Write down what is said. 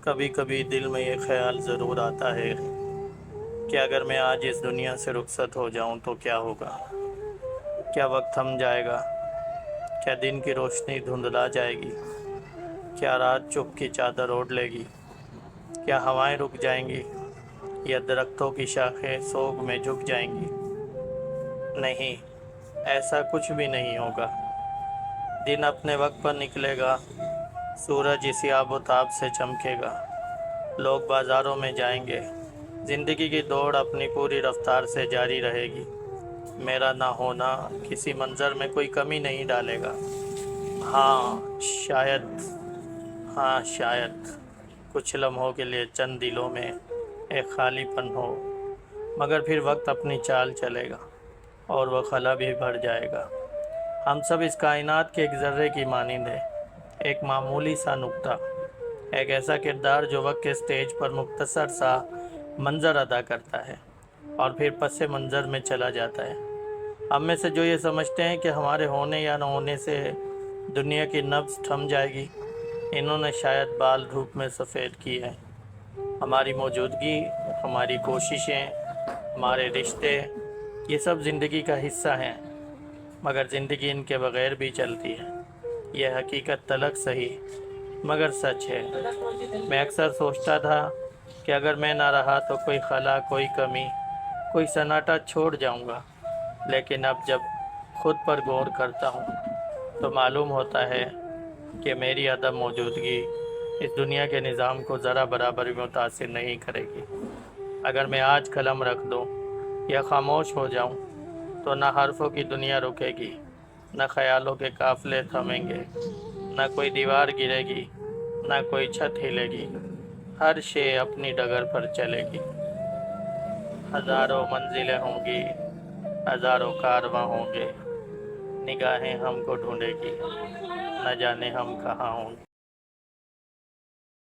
کبھی کبھی دل میں یہ خیال ضرور آتا ہے کہ اگر میں آج اس دنیا سے رخصت ہو جاؤں تو کیا ہوگا؟ کیا وقت تھم جائے گا؟ کیا دن کی روشنی دھندلا جائے گی؟ کیا رات چپ کی چادر اوڑھ لے گی؟ کیا ہوائیں رک جائیں گی یا درختوں کی شاخیں سوگ میں جھک جائیں گی؟ نہیں، ایسا کچھ بھی نہیں ہوگا۔ دن اپنے وقت پر نکلے گا، سورج اسی آب و تاب سے چمکے گا، لوگ بازاروں میں جائیں گے، زندگی کی دوڑ اپنی پوری رفتار سے جاری رہے گی۔ میرا نہ ہونا کسی منظر میں کوئی کمی نہیں ڈالے گا۔ ہاں شاید ہاں شاید کچھ لمحوں کے لیے چند دلوں میں ایک خالی پن ہو، مگر پھر وقت اپنی چال چلے گا اور وہ خلا بھی بھر جائے گا۔ ہم سب اس کائنات کے ایک ذرے کی مانند ہیں، ایک معمولی سا نقطہ، ایک ایسا کردار جو وقت کے سٹیج پر مختصر سا منظر ادا کرتا ہے اور پھر پس منظر میں چلا جاتا ہے۔ ہم میں سے جو یہ سمجھتے ہیں کہ ہمارے ہونے یا نہ ہونے سے دنیا کی نبض تھم جائے گی، انہوں نے شاید بال دھوپ میں سفید کی ہے۔ ہماری موجودگی، ہماری کوششیں، ہمارے رشتے، یہ سب زندگی کا حصہ ہیں، مگر زندگی ان کے بغیر بھی چلتی ہے۔ یہ حقیقت تلخ سہی مگر سچ ہے۔ میں اکثر سوچتا تھا کہ اگر میں نہ رہا تو کوئی خلا، کوئی کمی، کوئی سناٹا چھوڑ جاؤں گا، لیکن اب جب خود پر غور کرتا ہوں تو معلوم ہوتا ہے کہ میری عدم موجودگی اس دنیا کے نظام کو ذرا برابر بھی متاثر نہیں کرے گی۔ اگر میں آج قلم رکھ دوں یا خاموش ہو جاؤں تو نہ حرفوں کی دنیا رکے گی، نہ خیالوں کے قافلے تھمیں گے، نہ کوئی دیوار گرے گی، نہ کوئی چھت ہلے گی، ہر شے اپنی ڈگر پر چلے گی۔ ہزاروں منزلیں ہوں گی، ہزاروں کارواں ہوں گے، نگاہیں ہم کو ڈھونڈے گی، نہ جانے ہم کہاں ہوں گے۔